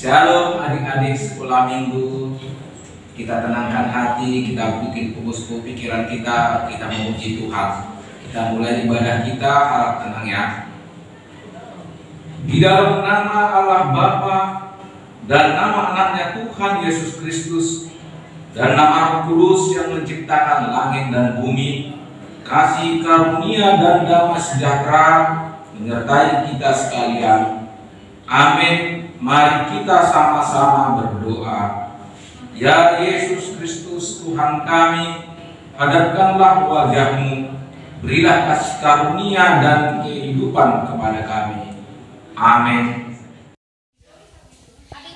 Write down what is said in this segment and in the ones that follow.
Shalom adik-adik sekolah minggu. Kita tenangkan hati, kita bikin fokus pikiran kita memuji Tuhan. Kita mulai ibadah kita, harap tenang ya. Di dalam nama Allah Bapa dan nama anaknya Tuhan Yesus Kristus dan nama Roh Kudus yang menciptakan langit dan bumi, kasih karunia dan damai sejahtera menyertai kita sekalian. Amin. Mari kita sama-sama berdoa. Ya Yesus Kristus Tuhan kami, hadapkanlah wajah-Mu, berilah kasih karunia dan kehidupan kepada kami. Amin.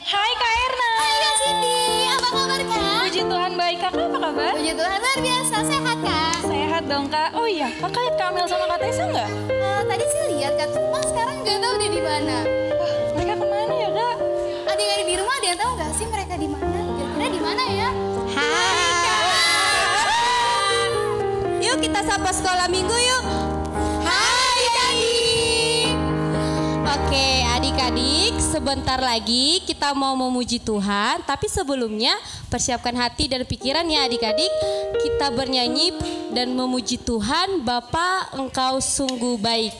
Hai Kak Erna. Hai Kak Cindy, apa kabar Kak? Puji Tuhan baik, Kakak apa kabar? Puji Tuhan luar biasa, sehat Kak? Sehat dong Kak. Oh iya, Kakak lihat Kamil sama Kak Tessa nggak? Tadi sih lihat Kak, cuma sekarang nggak tahu dia di mana. Wah, mereka kemana ya Kak? Adik-adik di rumah ada yang tahu nggak sih mereka di mana? Kira-kira di mana ya? Hai Kak. Yuk kita sapa sekolah minggu yuk. Hai adik. Oke adik-adik, sebentar lagi kita mau memuji Tuhan. Tapi sebelumnya persiapkan hati dan pikiran ya adik-adik. Kita bernyanyi dan memuji Tuhan. Bapa, Engkau sungguh baik.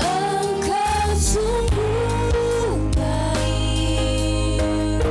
Engkau sungguh baik.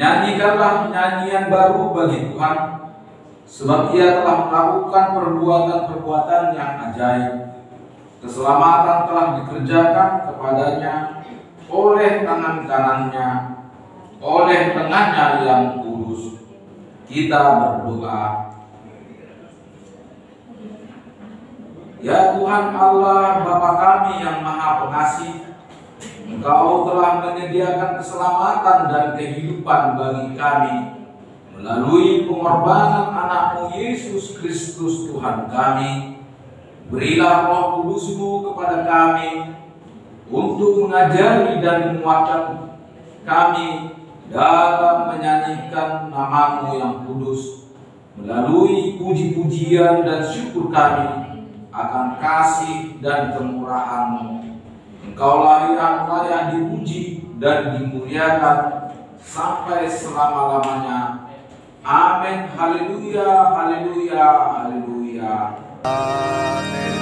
Nyanyikanlah nyanyian baru bagi Tuhan, sebab Ia telah melakukan perbuatan-perbuatan yang ajaib. Keselamatan telah dikerjakan kepadanya oleh tangan kanannya, oleh tangannya yang kudus. Kita berdoa. Ya Tuhan Allah Bapa kami yang Maha Pengasih, Engkau telah menyediakan keselamatan dan kehidupan bagi kami melalui pengorbanan anak-Mu Yesus Kristus Tuhan kami. Berilah Roh Kudus-Mu kepada kami untuk mengajari dan menguatkan kami dalam menyanyikan nama-Mu yang kudus melalui puji-pujian dan syukur kami akan kasih dan kemurahan-Mu. Engkaulah yang layak dipuji dan dimuliakan sampai selama-lamanya. Amin. Haleluya, haleluya, haleluya. Haleluya.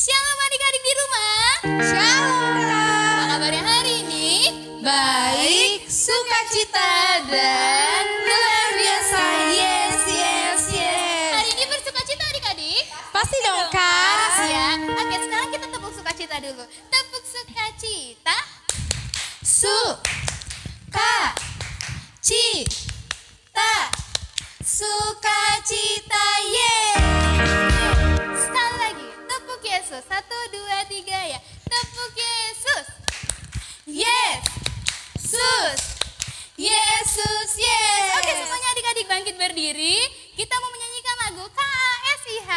Shalom adik-adik di rumah. Shalom. Apa kabarnya hari ini? Baik, sukacita dan luar biasa. Yes, yes, yes. Hari ini bersukacita adik-adik? Pasti dong Kak. Ya. Oke, sekarang kita tepuk sukacita dulu. Tepuk sukacita. Sukacita. Sukacita, yes. Sekali lagi, tepuk Yesus. 1, 2, 3 ya. Tepuk Yesus. Yes. Sus. Yesus, yes. Oke, semuanya adik-adik bangkit berdiri. Kita mau menyanyikan lagu KASIH.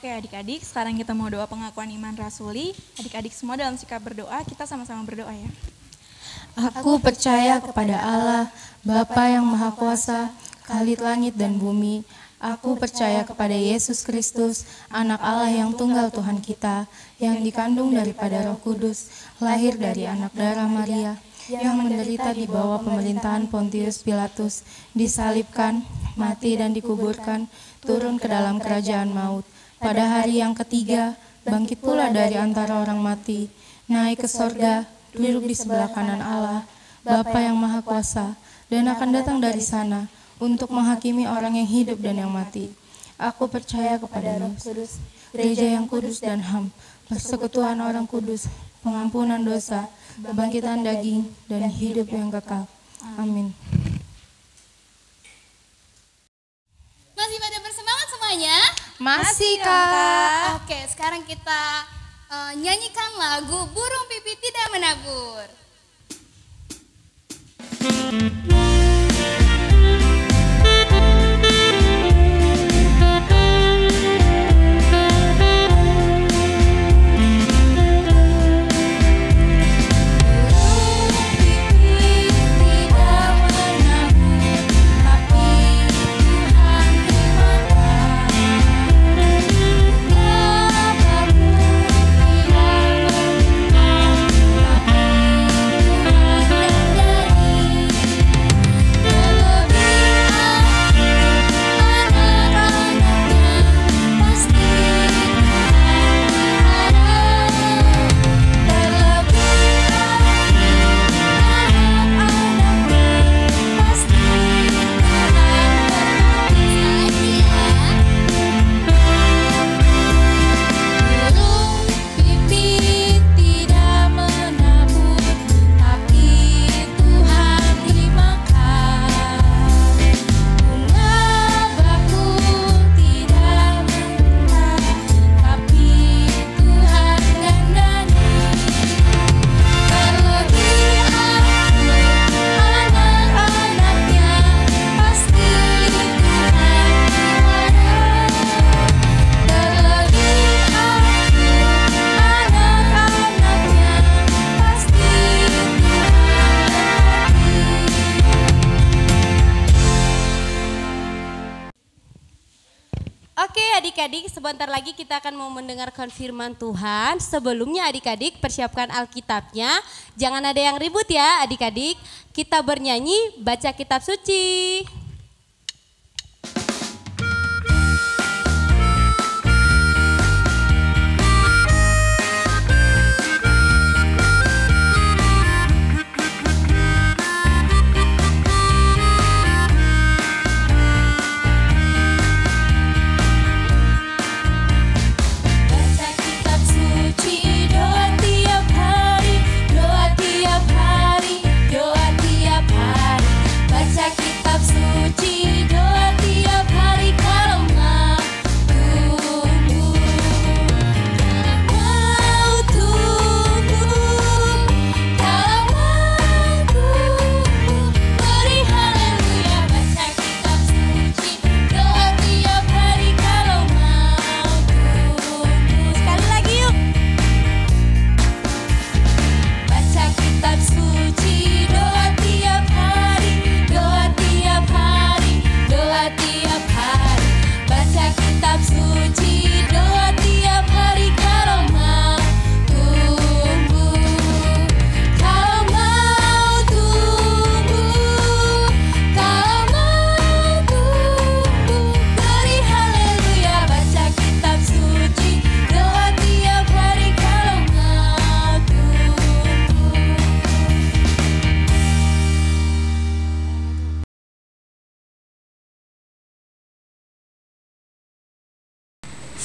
Oke adik-adik, sekarang kita mau doa pengakuan iman rasuli. Adik-adik semua dalam sikap berdoa, kita sama-sama berdoa ya. Aku percaya kepada Allah, Bapa yang Maha Kuasa, Khalid langit dan bumi. Aku percaya kepada Yesus Kristus, anak Allah yang tunggal Tuhan kita, yang dikandung daripada Roh Kudus, lahir dari anak darah Maria, yang menderita di bawah pemerintahan Pontius Pilatus, disalibkan, mati dan dikuburkan, turun ke dalam kerajaan maut. Pada hari yang ketiga, bangkit pula dari antara orang mati, naik ke sorga, duduk di sebelah kanan Allah, Bapa yang Maha Kuasa, dan akan datang dari sana untuk menghakimi orang yang hidup dan yang mati. Aku percaya kepada Roh Kudus, gereja yang kudus dan HAM, persekutuan orang kudus, pengampunan dosa, kebangkitan daging, dan hidup yang kekal. Amin. Masih pada bersemangat semuanya? Masih, Kak. Oke, sekarang kita nyanyikan lagu Burung Pipit Tidak Menabur. Adik-adik, sebentar lagi kita akan mau mendengarkan firman Tuhan. Sebelumnya adik-adik persiapkan Alkitabnya. Jangan ada yang ribut ya adik-adik. Kita bernyanyi baca kitab suci.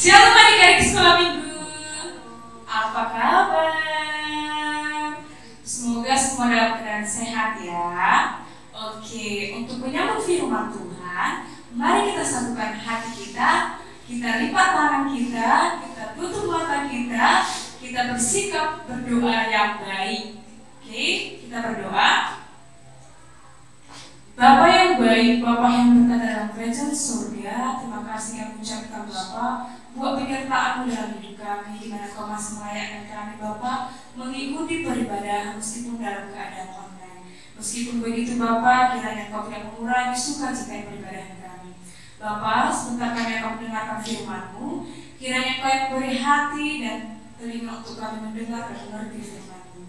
Shalom adik-adik sekolah minggu, apa kabar? Semoga semua dalam keadaan sehat ya. Oke, untuk menyambut firman Tuhan, mari kita satukan hati kita lipat tangan kita tutup mata kita bersikap berdoa yang baik. Oke, kita berdoa. Bapa yang baik, Bapa yang berkata dalam kerajaan surga, terima kasih kami ucapkan Bapa buat penyertaan-Mu dalam hidup kami, di mana Kau masih melayakkan kami Bapa mengikuti peribadahan meskipun dalam keadaan online. Meskipun begitu Bapa, kiranya Kau tidak mengurangi sukacita peribadahan kami. Bapa, sebentar kami akan mendengarkan firman-Mu, kiranya Kau yang beri hati dan telinga untuk kami mendengar dan mengerti firman-Mu.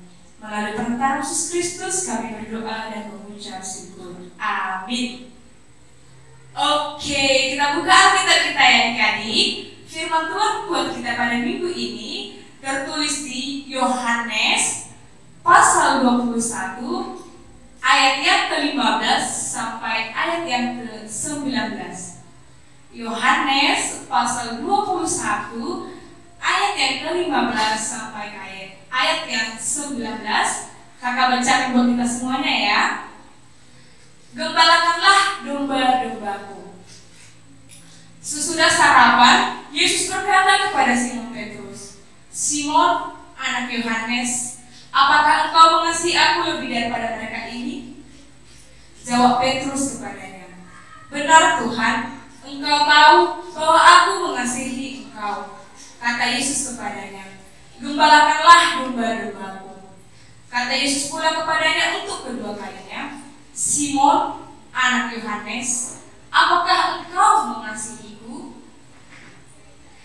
Melalui perantara Yesus Kristus kami berdoa dan mengucap syukur. Amin. Oke, kita buka Alkitab kita ya adik-adik. Firman Tuhan buat kita pada minggu ini tertulis di Yohanes pasal 21 ayat yang ke-15 sampai ayat yang ke-19. Yohanes pasal 21 ayat yang ke-15 sampai ayat yang 19. Kakak bacakan buat kita semuanya ya. Gembalakanlah domba-dombaku. Sesudah sarapan, Yesus berkata kepada Simon Petrus, Simon, anak Yohanes, apakah engkau mengasihi aku lebih daripada mereka ini? Jawab Petrus kepadanya, benar Tuhan, engkau tahu bahwa aku mengasihi engkau. Kata Yesus kepadanya, gembalakanlah domba-dombaku. Kata Yesus pula kepadanya untuk kedua kalinya, Simon, anak Yohanes, apakah engkau mengasihiku?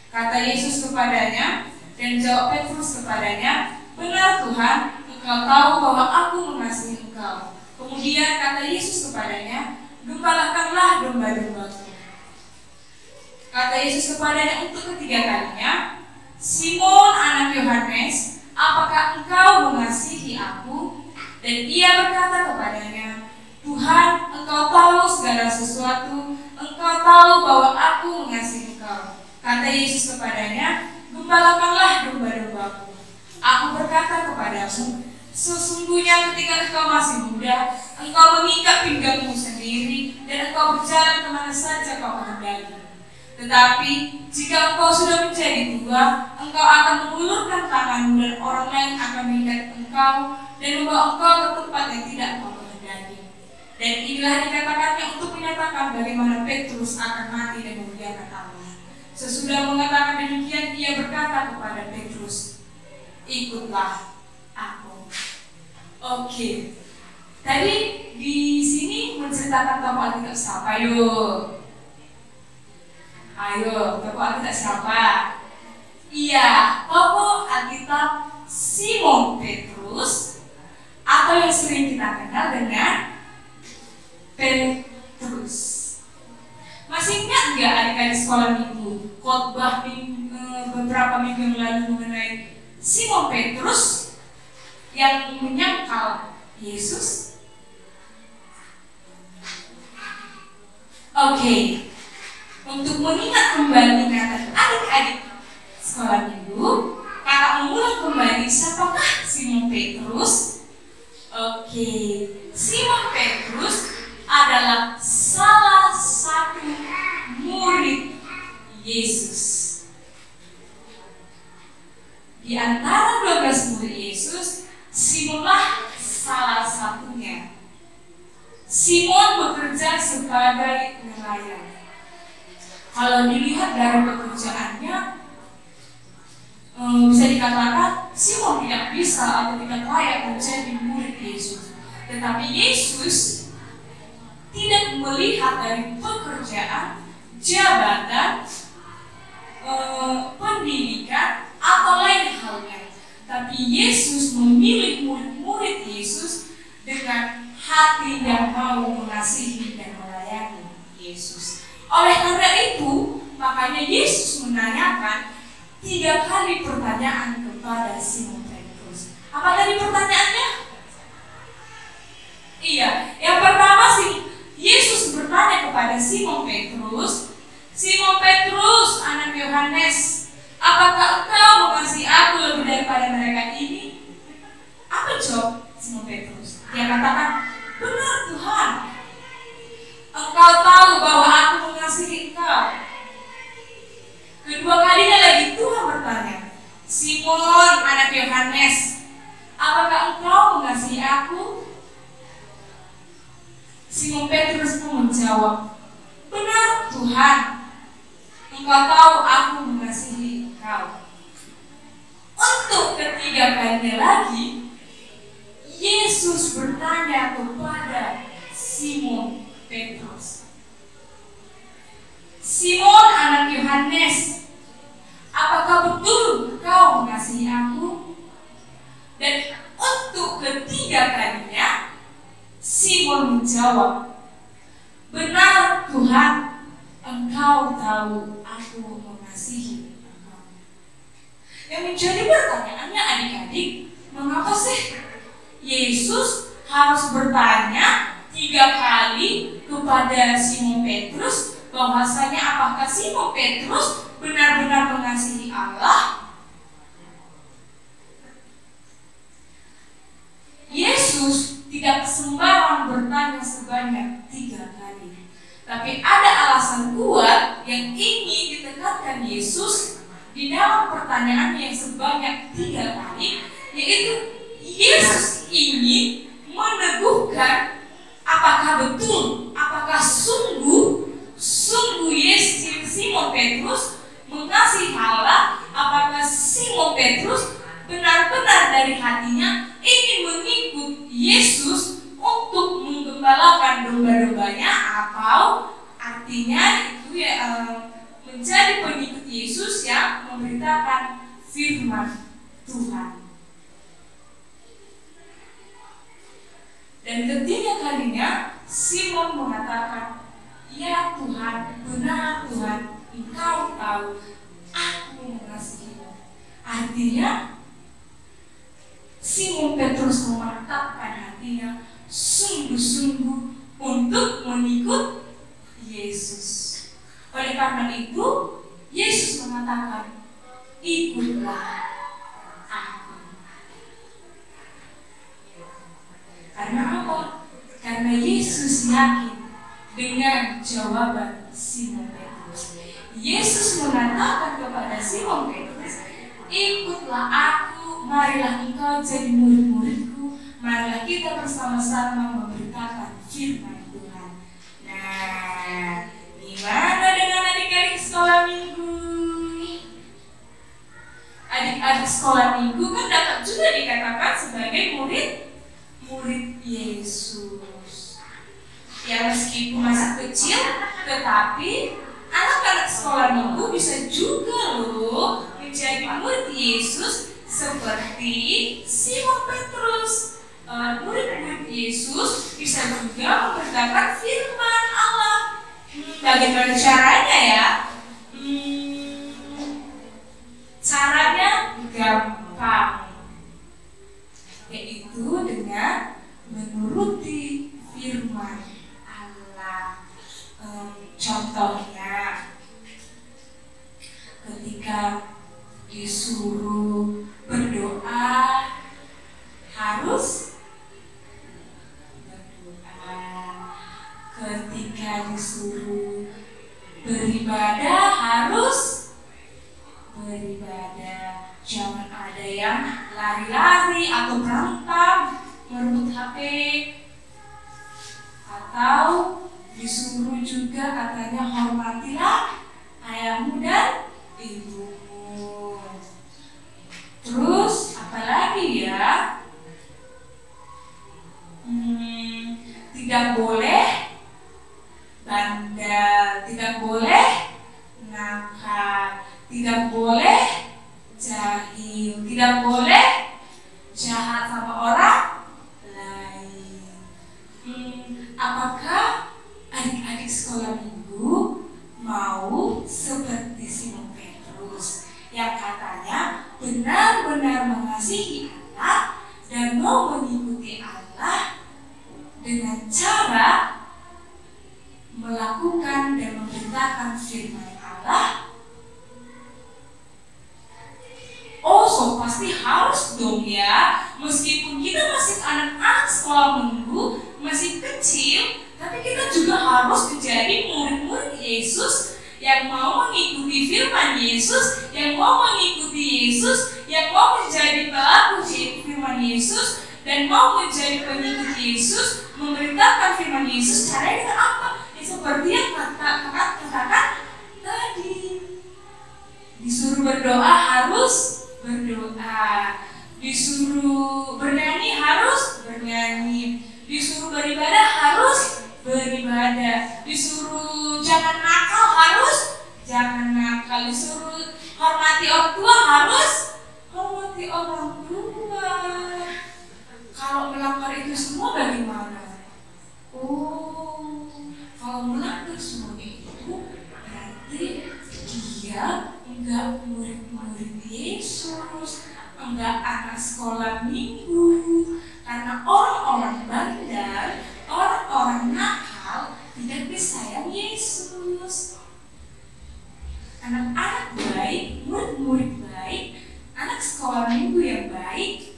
Kata Yesus kepadanya, dan jawab Petrus kepadanya, benar Tuhan, engkau tahu bahwa aku mengasihi engkau. Kemudian kata Yesus kepadanya, gembalakanlah domba-dombaku. Kata Yesus kepadanya untuk ketiga kalinya, Simon, anak Yohanes, apakah engkau mengasihi aku? Dan ia berkata kepadanya, Tuhan, engkau tahu segala sesuatu, engkau tahu bahwa aku mengasihi engkau. Kata Yesus kepadanya, gembalakanlah domba-dombaku. Aku berkata kepadamu, sesungguhnya ketika engkau masih muda, engkau mengikat pinggangmu sendiri, dan engkau berjalan kemana saja kau kehendaki. Tetapi, jika engkau sudah menjadi tua, engkau akan mengulurkan tanganmu dan orang lain akan mengikat engkau dan membawa engkau ke tempat yang tidak engkau kehendaki. Dan inilah dikatakannya untuk menyatakan bagaimana Petrus akan mati dan memuliakan Allah. Sesudah mengatakan demikian, ia berkata kepada Petrus, ikutlah aku. Oke. Tadi di sini menceritakan tokoh Alkitab siapa? Ayo, tokoh Alkitab siapa? Iya, tokoh Alkitab Simon Petrus, atau yang sering kita kenal dengan Petrus. Masih ingat nggak adik-adik sekolah minggu khotbah beberapa minggu yang lalu mengenai Simon Petrus yang menyangkal Yesus? Oke. Untuk mengingat kembali ingatan adik-adik sekolah minggu, kakak mengulang kembali siapakah Simon Petrus? Oke, Simon Petrus adalah salah satu murid Yesus. Di antara 12 murid Yesus, Simonlah salah satunya. Simon bekerja sebagai nelayan. Kalau dilihat dari pekerjaannya, bisa dikatakan Simon tidak bisa atau tidak layak menjadi murid Yesus. Tetapi Yesus tidak melihat dari pekerjaan, jabatan, pendidikan, atau lain halnya. Tapi Yesus memilih murid-murid Yesus dengan hati yang mau mengasihi dan melayani Yesus. Oleh karena itu, makanya Yesus menanyakan 3 kali pertanyaan kepada Simon Petrus. Apa tadi pertanyaannya? Iya, yang pertama sih Yesus bertanya kepada Simon Petrus, Simon Petrus, anak Yohanes, apakah engkau mengasihi aku lebih daripada mereka ini? Apa jawab Simon Petrus? Dia katakan, benar Tuhan. Engkau tahu bahwa aku mengasihi engkau. Kedua kalinya lagi Tuhan bertanya, Simon, anak Yohanes, apakah engkau mengasihi aku? Simon Petrus pun menjawab, benar Tuhan, engkau tahu aku mengasihi engkau. Untuk ketiga kalinya lagi, Yesus bertanya kepada Simon Petrus. Simon anak Yohanes, apakah betul engkau mengasihi aku? Dan untuk ketiga kalinya, Simon menjawab, benar Tuhan, engkau tahu aku mengasihi engkau. Yang menjadi pertanyaannya adik-adik, mengapa sih Yesus harus bertanya 3 kali kepada Simon Petrus bahwasanya apakah Simon Petrus benar-benar mengasihi Allah? Yesus tidak sembarang bertanya sebanyak 3 kali, tapi ada alasan kuat yang ingin ditekankan Yesus di dalam pertanyaan yang sebanyak 3 kali, yaitu Yesus ingin meneguhkan apakah betul, apakah sungguh Yesus Simon Petrus mengasihi Allah, apakah Simon Petrus benar-benar dari hatinya ingin mengikut Yesus untuk menggembalakan domba-dombanya, atau artinya itu menjadi pengikut Yesus yang memberitakan firman Tuhan. Dan ketiga kalinya Simon mengatakan, ya Tuhan, benar Tuhan, engkau tahu aku mengasihimu. Artinya Simon Petrus memantapkan hatinya sungguh-sungguh untuk mengikut Yesus. Oleh karena itu, Yesus mengatakan, ikutlah aku. Karena apa? Karena Yesus yakin dengan jawaban Simon Petrus. Yesus mengatakan kepada Simon Petrus, ikutlah aku, marilah engkau jadi murid-muridku, marilah kita bersama-sama memberitakan firman Tuhan. Nah, gimana dengan adik-adik sekolah minggu? Adik-adik sekolah minggu kan dapat juga dikatakan sebagai murid Yesus. Ya meskipun masih kecil, tetapi anak-anak sekolah minggu bisa juga loh menjadi murid Yesus seperti Simon Petrus. Murid-murid Yesus bisa juga memberitakan firman Allah. Bagaimana caranya ya? Caranya gampang, yaitu dengan menuruti firman Allah. Contohnya, ketika disuruh berdoa harus berdoa, ketika disuruh beribadah harus beribadah. Jangan ada yang lari-lari atau berantem merebut HP, atau disuruh juga katanya hormatilah ayahmu dan ibumu. Terus apalagi ya? Tidak boleh bandel, tidak boleh nakal, tidak boleh jahil, tidak boleh jahat sama orang lain. Apakah adik-adik sekolah minggu mau seperti Simon Petrus yang katanya benar-benar mengasihi Allah dan mau mengikuti Allah dengan cara melakukan dan memberitakan firman Allah? Oh, so pasti harus dong ya. Meskipun kita masih anak-anak sekolah minggu, masih kecil, tapi kita juga harus menjadi murid-murid Yesus yang mau mengikuti firman Yesus, yang mau mengikuti Yesus, yang mau menjadi pelaku firman Yesus, dan mau menjadi pengikut Yesus, memberitakan firman Yesus. Caranya dengan apa? Ya, seperti yang kakak katakan tadi. disuruh jangan nakal harus jangan nakal, disuruh hormati orang tua harus hormati orang tua. Kalau melanggar itu semua bagaimana? Oh, kalau melanggar semuanya itu berarti dia enggak murid-murid Yesus, enggak anak sekolah minggu. Karena orang-orang bandar, orang-orang nakal tidak disayang Yesus. Anak-anak baik, murid-murid baik, anak sekolah minggu yang baik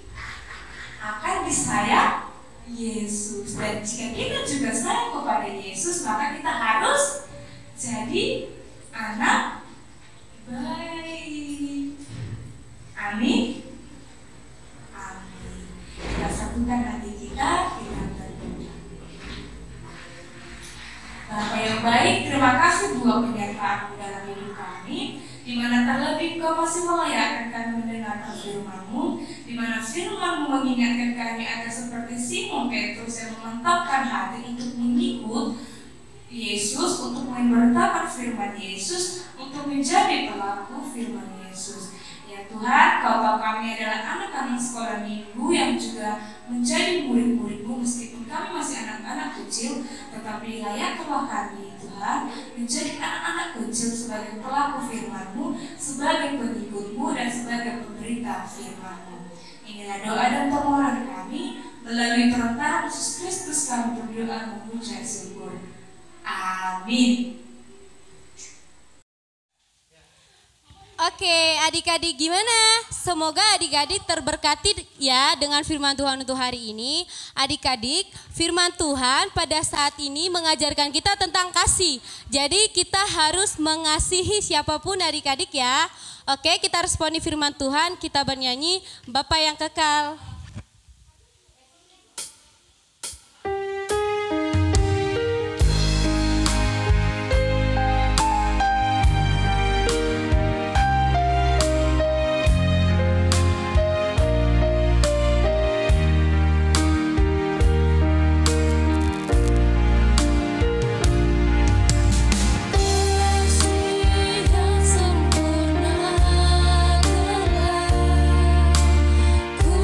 akan disayang Yesus. Dan jika kita juga sayang kepada Yesus, maka kita harus jadi anak baik. Amin. Amin. Kita satukan hati kita berdoa. Bapa yang baik, terima kasih buat penyertaan dalam hidup kami, di mana terlebih Kau masih melayakkan kami mendengarkan firman-Mu, di mana firman-Mu mengingatkan kami agar seperti Simon Petrus yang memantapkan hati untuk mengikut Yesus, untuk memberitakan firman Yesus, untuk menjadi pelaku firman Yesus. Ya Tuhan, Kau tahu kami adalah anak-anak sekolah minggu yang juga menjadi murid-murid-Mu, meskipun kami masih anak-anak kecil, tetapi layakkanlah kami Tuhan menjadi anak-anak kecil sebagai pelaku firman-Mu, sebagai pengikut-Mu, dan sebagai pemberita firman-Mu. Inilah doa dan permohonan kami, melalui perantara Yesus Kristus kami berdoa mengucap syukur. Amin. Oke, adik-adik gimana? Semoga adik-adik terberkati ya dengan firman Tuhan untuk hari ini. Adik-adik, firman Tuhan pada saat ini mengajarkan kita tentang kasih. Jadi kita harus mengasihi siapapun adik-adik ya. Oke, kita responi firman Tuhan, kita bernyanyi Bapa yang kekal. Sempurna telah ku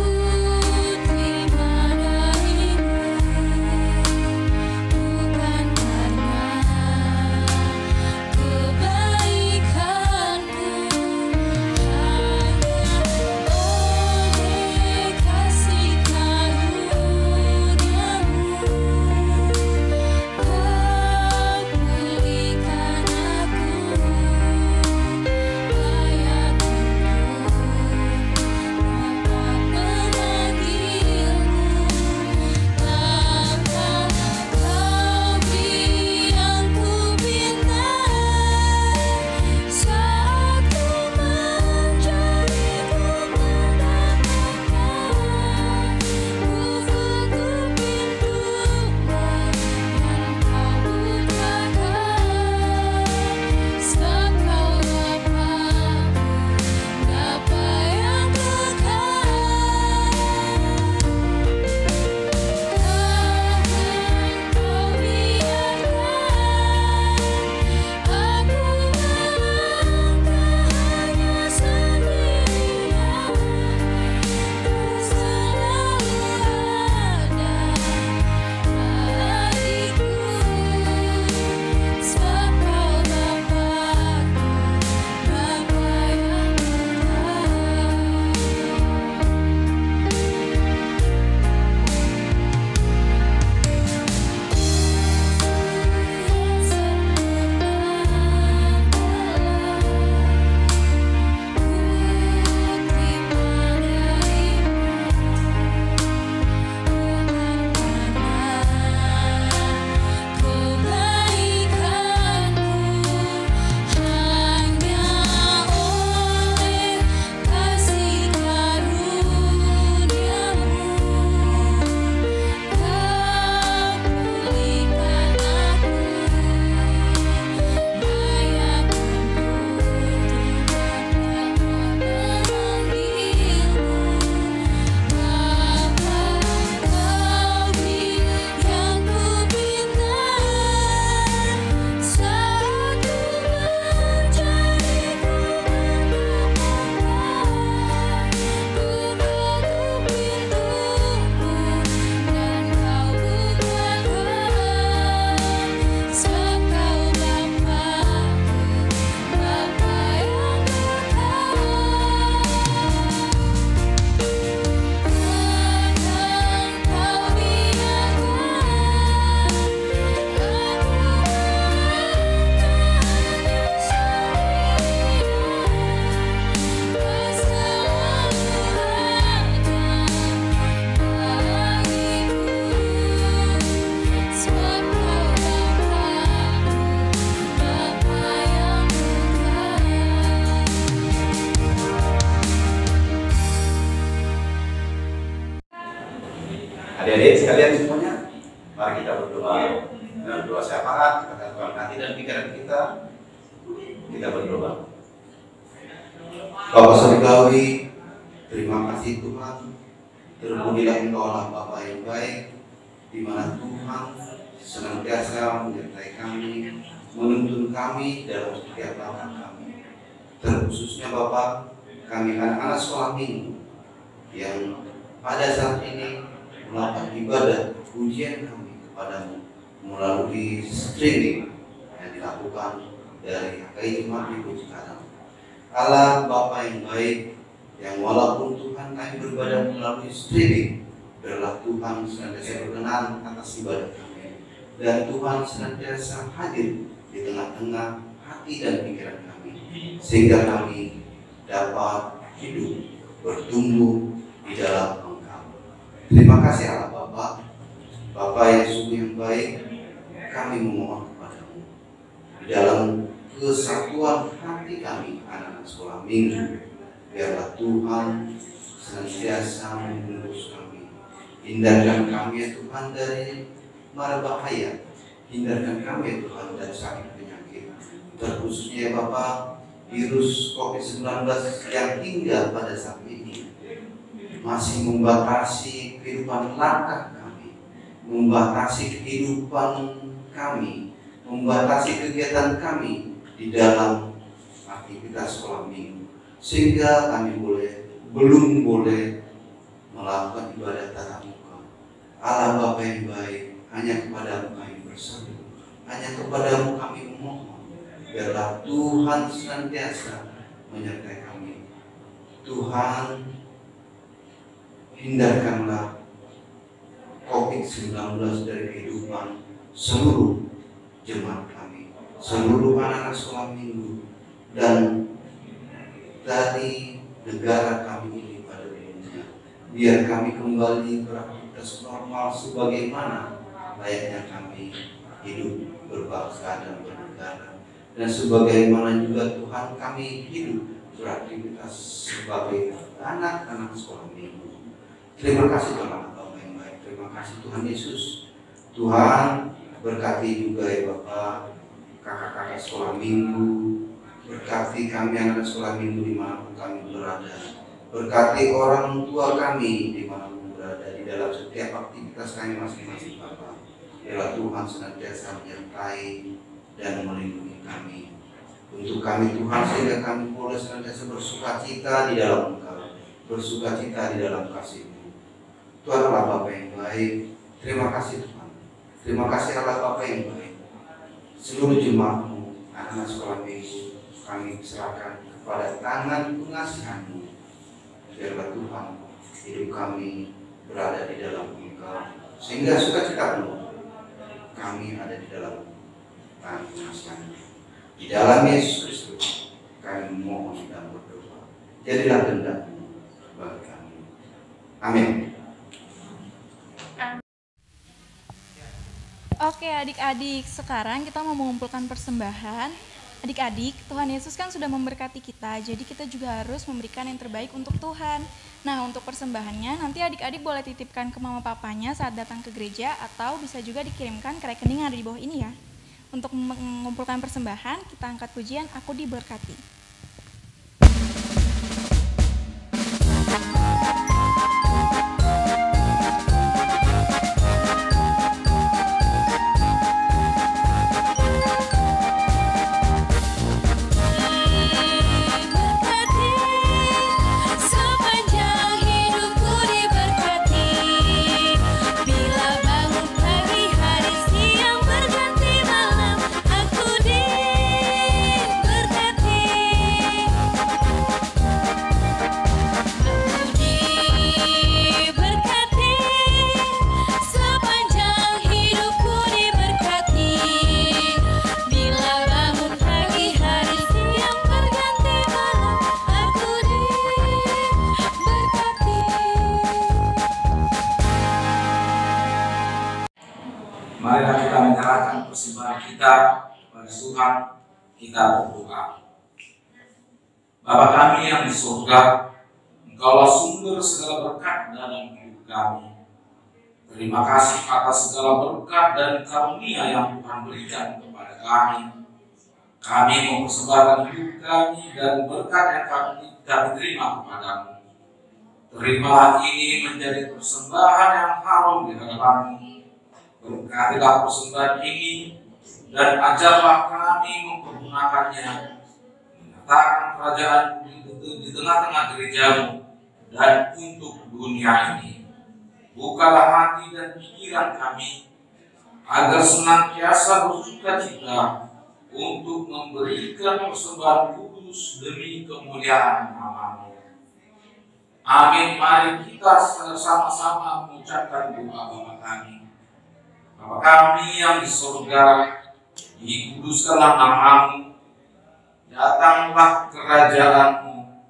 sekalian semuanya, mari kita berdoa dengan doa syafaat, kita satukan hati dan pikiran kita. Kita berdoa. Bapa Surgawi, terima kasih Tuhan. Terpujilah Engkau Allah Bapa yang baik, di mana Tuhan senantiasa menyertai kami, menuntun kami dalam setiap langkah kami. Terkhususnya Bapa, kami anak-anak sekolah minggu yang pada saat ini melakukan ibadah pujian kami kepadamu melalui streaming yang dilakukan dari HKI Jemaat Minggu sekarang. Allah Bapa yang baik, yang walaupun Tuhan kami beribadah melalui streaming, biarlah Tuhan senantiasa berkenan atas ibadah kami, dan Tuhan senantiasa hadir di tengah-tengah hati dan pikiran kami, sehingga kami dapat hidup bertumbuh di dalam Engkau. Terima kasih Allah Bapa, Bapa yang sungguh yang baik. Kami memohon kepadamu di dalam kesatuan hati kami anak-anak sekolah minggu, biarlah Tuhan senantiasa membungkus kami. Hindarkan kami ya Tuhan dari mara bahaya, hindarkan kami ya Tuhan dari sakit penyakit, terkhususnya ya Bapa, virus COVID-19 yang tinggal pada saat ini masih membatasi kehidupan langkah kami, membatasi kehidupan kami, membatasi kegiatan kami di dalam aktivitas sekolah minggu, sehingga kami belum boleh melakukan ibadah tatap muka. Allah Bapa yang baik, hanya kepadamu kami bersatu, hanya kepadamu kami memohon, biarlah Tuhan senantiasa menyertai kami. Tuhan, hindarkanlah COVID-19 dari kehidupan seluruh jemaat kami, seluruh anak-anak sekolah minggu, dan dari negara kami ini pada dunia. Biar kami kembali beraktivitas normal sebagaimana layaknya kami hidup berbangsa dan bernegara, dan sebagaimana juga Tuhan kami hidup beraktivitas sebagai anak-anak sekolah minggu. Terima kasih Tuhan Bapa yang baik, terima kasih Tuhan Yesus. Tuhan berkati juga ya Bapak kakak-kakak sekolah minggu, berkati kami anak sekolah minggu dimanapun kami berada, berkati orang tua kami dimanapun berada, di dalam setiap aktivitas kami masing-masing Bapak. Biarlah Tuhan senantiasa menyertai dan melindungi kami. Untuk kami Tuhan, sehingga kami boleh senantiasa bersukacita di dalam Engkau, bersukacita di dalam kasih-Mu. Tuhan Allah Bapa yang baik, terima kasih Tuhan. Terima kasih Allah Bapa yang baik. Seluruh jemaat-Mu, anak-anak sekolah minggu, kami serahkan kepada tangan pengasihan-Mu. Biarlah Tuhan, hidup kami berada di dalam Engkau, sehingga sukacita penuh kami ada di dalam tangan pengasihan-Mu. Di dalam Yesus Kristus kami memohon dan berdoa. Jadilah kehendak-Mu bagi kami. Amin. Oke adik-adik, sekarang kita mau mengumpulkan persembahan. Adik-adik, Tuhan Yesus kan sudah memberkati kita, jadi kita juga harus memberikan yang terbaik untuk Tuhan. Nah, untuk persembahannya nanti adik-adik boleh titipkan ke mama papanya saat datang ke gereja, atau bisa juga dikirimkan ke rekening yang ada di bawah ini ya. Untuk mengumpulkan persembahan, kita angkat pujian Aku Diberkati. Marilah kita menyerahkan persembahan kita kepada Tuhan, kita berdoa. Bapa kami yang di surga, Engkaulah sumber segala berkat dalam hidup kami. Terima kasih atas segala berkat dan karunia yang Tuhan berikan kepada kami. Kami mempersembahkan hidup kami dan berkat yang kami terima kepadamu. Terimalah ini menjadi persembahan yang harum di hadapan-Mu. Berkatilah persembahan ini dan ajarlah kami mempergunakannya, menyatakan kerajaan di tengah-tengah gereja-Mu dan untuk dunia ini. Bukalah hati dan pikiran kami agar senantiasa bersukacita untuk memberikan persembahan kudus demi kemuliaan nama-Mu. Amin. Mari kita sama-sama mengucapkan doa Bapa kami. Bapa kami yang di surga, dikuduskanlah nama-Mu, datanglah kerajaan-Mu,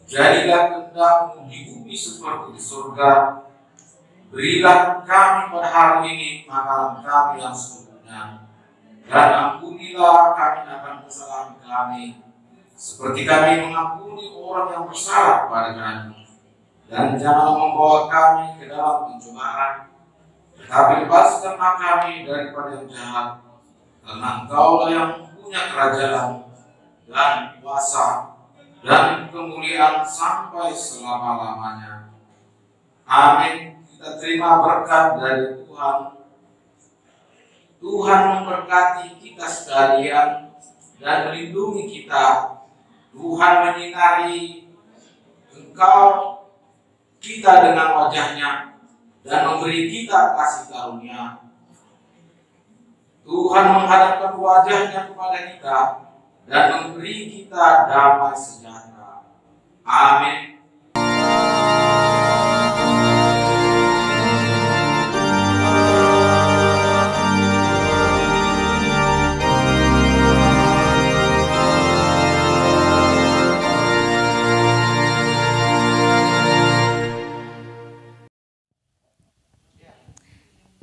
jadilah kehendak-Mu di bumi seperti di surga. Berilah kami pada hari ini makanan kami yang secukupnya, dan ampunilah kami akan kesalahan kami, seperti kami mengampuni orang yang bersalah kepada kami. Dan janganlah membawa kami ke dalam pencobaan, tetapi lepaskanlah kami daripada yang jahat, karena Engkau-lah yang punya kerajaan dan kuasa dan kemuliaan sampai selama-lamanya. Amin. Kita terima berkat dari Tuhan. Tuhan memberkati kita sekalian dan melindungi kita. Tuhan menyinari engkau kita dengan wajahnya dan memberi kita kasih karunia. Tuhan menghadapkan wajahnya kepada kita dan memberi kita damai sejahtera. Amin.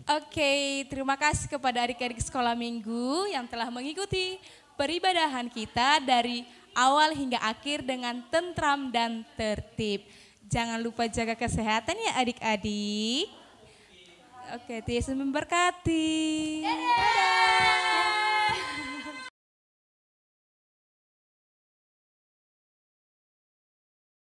Oke, terima kasih kepada adik-adik sekolah minggu yang telah mengikuti peribadahan kita dari awal hingga akhir dengan tentram dan tertib. Jangan lupa jaga kesehatan ya adik-adik. Oke, Yesus memberkati. Dadah.